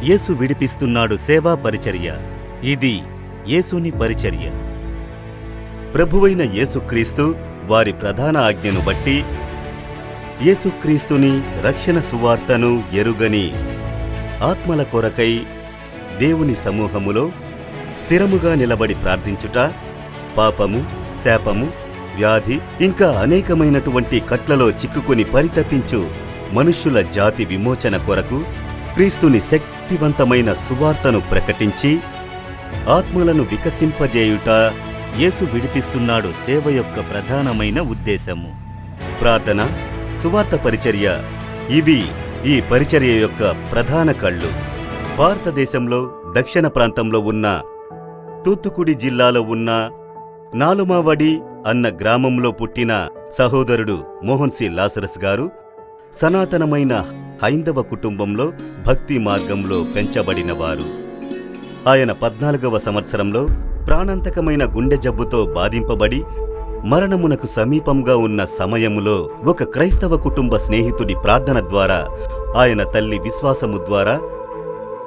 యేసు విడిపిస్తున్నాడు సేవా పరిచర్య. ఇది యేసుని పరిచర్య. ప్రభువైన యేసుక్రీస్తు వారి ప్రధాన ఆజ్ఞను బట్టి యేసుక్రీస్తుని రక్షణ సువార్తను ఎరుగని ఆత్మల కొరకై దేవుని సమూహములో స్థిరముగా నిలబడి ప్రార్థించుట, పాపము, శాపము, వ్యాధి ఇంకా అనేకమైనటువంటి కట్లలో చిక్కుకుని పరితపించు మనుష్యుల జాతి విమోచన కొరకు క్రీస్తుని శక్తివంతమైన సువార్తను ప్రకటించి ఆత్మలను వికసింపజేయుట యేసు విడిపిస్తున్నాడు సేవ యొక్క ప్రధానమైన ఉద్దేశము. ప్రార్థన, సువార్త పరిచర్య ఇవి ఈ పరిచర్య యొక్క ప్రధాన కళ్ళు. భారతదేశంలో దక్షిణ ప్రాంతంలో ఉన్న తూత్తుకుడి జిల్లాలో ఉన్న నాలుమావడి అన్న గ్రామంలో పుట్టిన సహోదరుడు మోహన్ సి లాసరస్ గారు సనాతనమైన హైందవ కుటుంబంలో భక్తి మార్గంలో పెంచబడినవారు. ఆయన 14వ సంవత్సరంలో ప్రాణాంతకమైన గుండె జబ్బుతో బాధింపబడి మరణమునకు సమీపంగా ఉన్న సమయములో ఒక క్రైస్తవ కుటుంబ స్నేహితుడి ప్రార్థన ద్వారా ఆయన తల్లి విశ్వాసము ద్వారా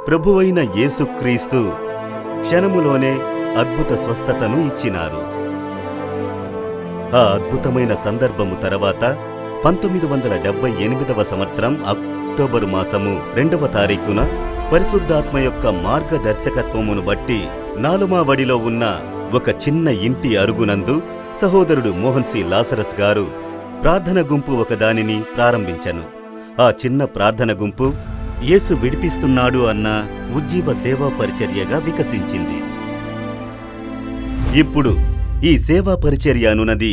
ప్రభువైన యేసుక్రీస్తు క్షణములోనే అద్భుత స్వస్థతను ఇచ్చినారు. ఆ అద్భుతమైన సందర్భము తర్వాత 1978వ సంవత్సరం అక్టోబరు మాసము 2వ తారీఖున పరిశుద్ధాత్మ యొక్క మార్గదర్శకత్వమును బట్టి నాలుమావడిలో ఉన్న ఒక చిన్న ఇంటి అరుగునందు సహోదరుడు మోహన్ సి లాసరస్ గారు ప్రార్థన గుంపు ఒకదానిని ప్రారంభించెను. ఆ చిన్న ప్రార్థన గుంపు యేసు విడిపిస్తున్నాడు అన్న ఉజ్జీవ సేవా పరిచర్యగా వికసించింది. ఇప్పుడు ఈ సేవా పరిచర్య అనునది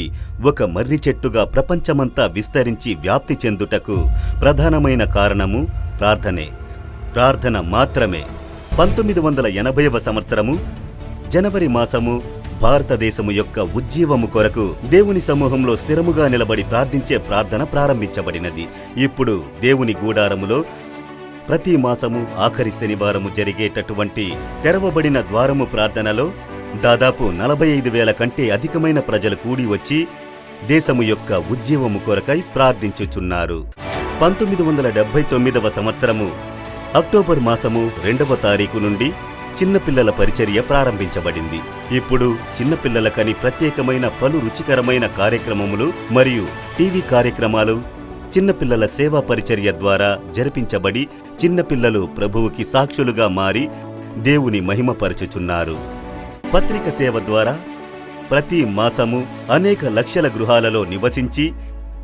ఒక మర్రి చెట్టుగా ప్రపంచమంతా విస్తరించి వ్యాప్తి చెందుటకు ప్రధానమైన కారణము ప్రార్థనే, ప్రార్థన మాత్రమే. 1980వ సంవత్సరము జనవరి మాసము భారతదేశము యొక్క ఉజ్జీవము కొరకు దేవుని సమూహంలో స్థిరముగా నిలబడి ప్రార్థించే ప్రార్థన ప్రారంభించబడినది. ఇప్పుడు దేవుని గూడారములో ప్రతి మాసము ఆఖరి శనివారము జరిగేటటువంటి తెరవబడిన ద్వారము ప్రార్థనలో దాదాపు 45,000 కంటే అధికమైన ప్రజలు కూడి వచ్చి దేశము యొక్క ఉజ్జీవము కొరకై ప్రార్థించుచున్నారు. 1979వ సంవత్సరము అక్టోబర్ మాసము 2వ తారీఖు నుండి చిన్నపిల్లల పరిచర్య ప్రారంభించబడింది. ఇప్పుడు చిన్నపిల్లలకని ప్రత్యేకమైన పలు రుచికరమైన కార్యక్రమములు మరియు టీవీ కార్యక్రమాలు చిన్నపిల్లల సేవా పరిచర్య ద్వారా జరిపించబడి చిన్నపిల్లలు ప్రభువుకి సాక్షులుగా మారి దేవుని మహిమపరచుచున్నారు. పత్రిక సేవ ద్వారా ప్రతి మాసము అనేక లక్షల గృహాలలో నివసించి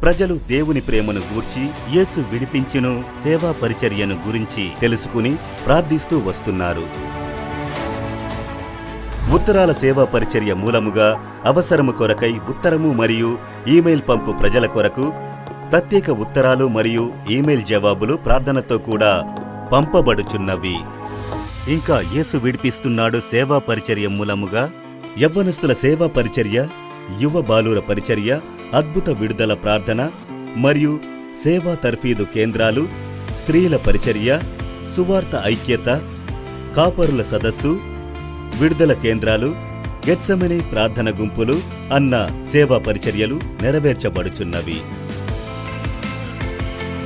ప్రజలు దేవుని ప్రేమను గూర్చి యేసు విడిపించును సేవా పరిచర్యను గురించి తెలుసుకుని ప్రార్థిస్తూ వస్తున్నారు. ఉత్తరాల సేవా పరిచర్య మూలముగా అవసరము కొరకై ఉత్తరము మరియు ఈమెయిల్ పంపు ప్రజల కొరకు ప్రత్యేక ఉత్తరాలు మరియు ఈమెయిల్ జవాబులు ప్రార్థనతో కూడా పంపబడుచున్నవి. ఇంకా యేసు విడిపిస్తున్నాడు సేవా పరిచర్య మూలముగా యవ్వనస్తుల సేవా పరిచర్య, యువ బాలుర పరిచర్య, అద్భుత విడుదల ప్రార్థన మరియు సేవా తర్ఫీదు కేంద్రాలు, స్త్రీల పరిచర్య, సువార్త ఐక్యత, కాపరుల సదస్సు, విడుదల కేంద్రాలు, గెత్సెమనే ప్రార్థన గుంపులు అన్న సేవా పరిచర్యలు నెరవేర్చబడుచున్నవి.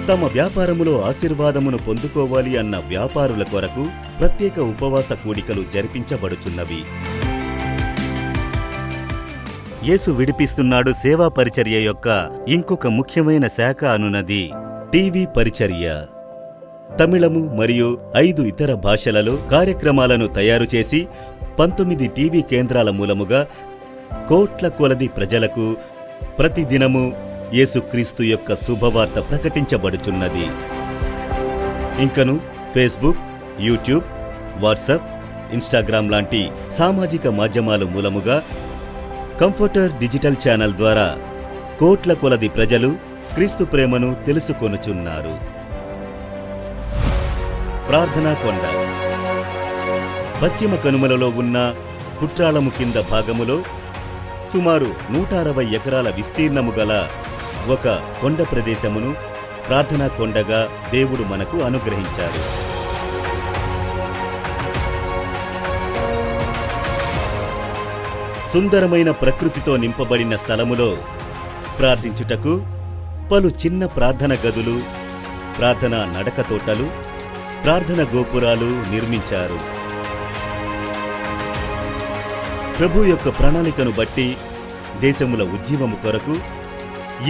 తమ వ్యాపారములో ఆశీర్వాదమును పొందుకోవాలి అన్న వ్యాపారుల కొరకు ప్రత్యేక ఉపవాస కూడికలు జరిపించబడుచున్నవి. యేసు విడిపిస్తున్నాడు సేవా పరిచర్య యొక్క ఇంకొక ముఖ్యమైన శాఖ అనున్నది టీవీ పరిచర్య. తమిళము మరియు 5 ఇతర భాషలలో కార్యక్రమాలను తయారు చేసి 19 టీవీ కేంద్రాల మూలముగా కోట్ల కొలది ప్రజలకు ప్రతిదినము యేసుక్రీస్తు యొక్క శుభవార్త ప్రకటించబడుచున్నది. ఇంకను ఫేస్బుక్, యూట్యూబ్, వాట్సాప్, ఇన్స్టాగ్రామ్ లాంటి సామాజిక మాధ్యమాల మూలముగా కంఫర్టర్ డిజిటల్ ఛానల్ ద్వారా కోట్ల కొలది ప్రజలు క్రీస్తు ప్రేమను తెలుసుకొనుచున్నారు. ప్రార్థనా కొండ పశ్చిమ కనుమలలో ఉన్న కుట్రాళము కింద భాగములో సుమారు 160 ఎకరాల విస్తీర్ణము గల ఒక కొండ ప్రదేశమును ప్రార్థనా కొండగా దేవుడు మనకు అనుగ్రహించారు. సుందరమైన ప్రకృతితో నింపబడిన స్థలములో ప్రార్థించుటకు పలు చిన్న ప్రార్థన గదులు, ప్రార్థనా నడక తోటలు, ప్రార్థన గోపురాలు నిర్మించారు. ప్రభు యొక్క ప్రణాళికను బట్టి దేశముల ఉజ్జీవము కొరకు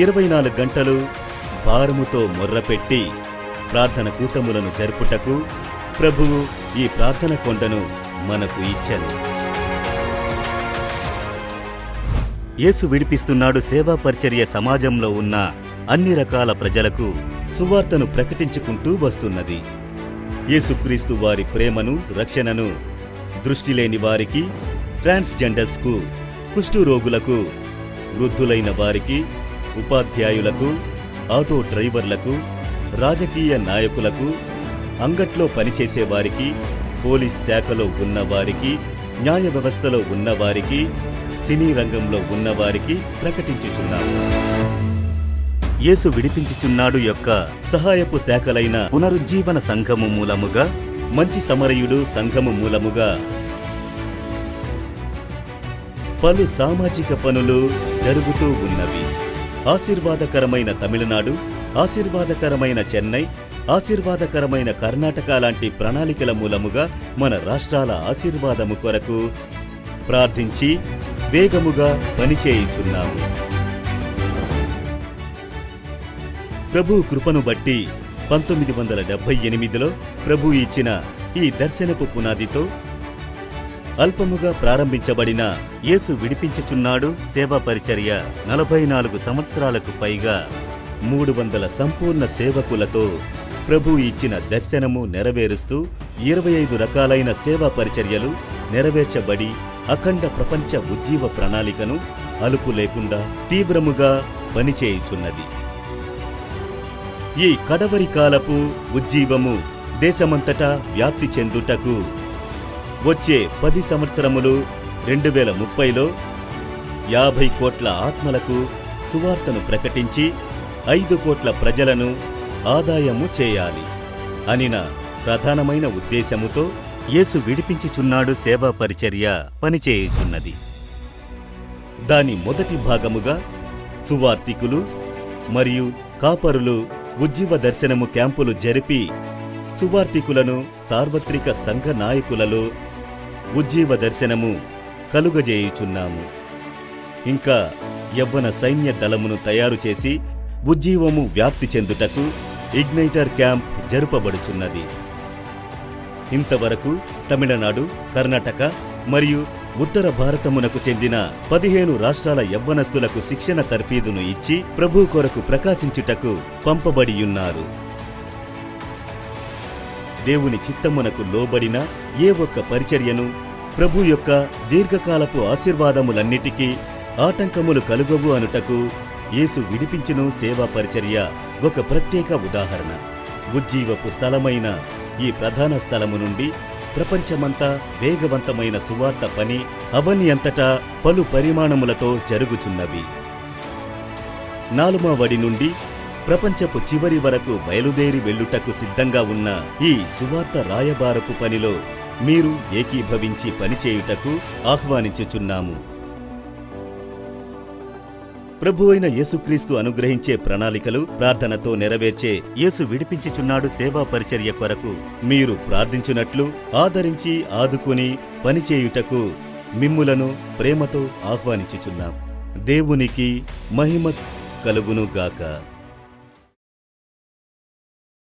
24 గంటలు భారముతో మొర్రపెట్టి ప్రార్థన కూటములను జరుపుటకు ప్రభువు ఈ ప్రార్థన కొండను మనకు ఇచ్చెను. యేసు విడిపిస్తున్నాడు సేవా పరిచర్య సమాజంలో ఉన్న అన్ని రకాల ప్రజలకు సువార్తను ప్రకటించుకుంటూ వస్తున్నది. యేసుక్రీస్తు వారి ప్రేమను, రక్షణను దృష్టిలేని వారికి, ట్రాన్స్జెండర్స్కు, కుష్టు రోగులకు, వృద్ధులైన వారికి, ఉపాధ్యాయులకు, ఆటో డ్రైవర్లకు, రాజకీయ నాయకులకు, అంగట్లో పనిచేసేవారికి, పోలీస్ శాఖలో ఉన్నవారికి, న్యాయ వ్యవస్థలో ఉన్నవారికి, సినీ రంగంలో ఉన్నవారికి ప్రకటించుచున్నాము. యేసు విడిపించుచున్నాడు యొక్క సహాయపు శాఖలైన పునరుజ్జీవన సంఘము మూలముగా, మంచి సమరయుడు సంఘము మూలముగా పలు సామాజిక పనులు జరుగుతూ ఉన్నవి. ఆశీర్వాదకరమైన తమిళనాడు, ఆశీర్వాదకరమైన చెన్నై, ఆశీర్వాదకరమైన కర్ణాటక లాంటి ప్రణాళికల మూలముగా మన రాష్ట్రాల ఆశీర్వాదము కొరకు ప్రార్థించి వేగముగా పనిచేయుచున్నాము. ప్రభు కృపను బట్టి 1978లో ప్రభు ఇచ్చిన ఈ దర్శనపు పునాదితో అల్పముగా ప్రారంభించబడిన యేసు విడిపించుచున్నాడు సేవా పరిచర్య 44 సంవత్సరాలకు పైగా 300 సంపూర్ణ సేవకులతో ప్రభు ఇచ్చిన దర్శనము నెరవేరుస్తూ 25 రకాలైన సేవా పరిచర్యలు నెరవేర్చబడి అఖండ ప్రపంచ ఉజ్జీవ ప్రణాళికను అలుపు లేకుండా తీవ్రముగా పనిచేయుచున్నది. ఈ కడవరి కాలపు ఉజ్జీవము దేశమంతటా వ్యాప్తి చెందుటకు వచ్చే 10 సంవత్సరములు 2030లో 50 కోట్ల ఆత్మలకు సువార్తను ప్రకటించి 5 కోట్ల ప్రజలను ఆదాయము చేయాలి అనిన ప్రధానమైన ఉద్దేశముతో యేసు విడిపించుచున్నాడు సేవా పరిచర్య పనిచేయుచున్నది. దాని మొదటి భాగముగా సువార్తికులు మరియు కాపరులు ఉజ్జీవ దర్శనము క్యాంపులు జరిపి సువార్తికులను సార్వత్రిక సంఘ నాయకులలో ఉజ్జీవ దర్శనము కలుగజేయుచున్నాము. ఇంకా యవ్వన సైన్య దళమును తయారు చేసి ఉజ్జీవము వ్యాప్తి చెందుటకు ఇగ్నైటర్ క్యాంప్ జరుపబడుచున్నది. ఇంతవరకు తమిళనాడు, కర్ణాటక మరియు ఉత్తర భారతమునకు చెందిన 15 రాష్ట్రాల యవ్వనస్తులకు శిక్షణ తర్ఫీదును ఇచ్చి ప్రభు కొరకు ప్రకాశించుటకు పంపబడియున్నారు. దేవుని చిత్తమునకు లోబడిన ఏ ఒక్క పరిచర్యను ప్రభు యొక్క దీర్ఘకాలపు ఆశీర్వాదములన్నిటికీ ఆటంకములు కలుగవు అనుటకు యేసు విడిపించును సేవా పరిచర్య ఒక ప్రత్యేక ఉదాహరణ. ఉజ్జీవపు స్థలమైన ఈ ప్రధాన స్థలము నుండి ప్రపంచమంతా వేగవంతమైన సువార్త పని అవని అంతటా పలు పరిమాణములతో జరుగుచున్నవి. నాలుమవడి నుండి ప్రపంచపు చివరి వరకు బయలుదేరి వెళ్ళుటకు సిద్ధంగా ఉన్న ఈ సువార్త రాయబారపు పనిలో మీరు ఏకీభవించి పనిచేయుటకు ఆహ్వానించుచున్నాము. ప్రభువైన యేసుక్రీస్తు అనుగ్రహించే ప్రణాళికలు ప్రార్థనతో నెరవేర్చే యేసు విడిపించుచున్నాడు సేవా పరిచర్య కొరకు మీరు ప్రార్థించునట్లు ఆదరించి ఆదుకుని పనిచేయుటకు మిమ్ములను ప్రేమతో ఆహ్వానించుచున్నాం. దేవునికి మహిమ కలుగునుగాక.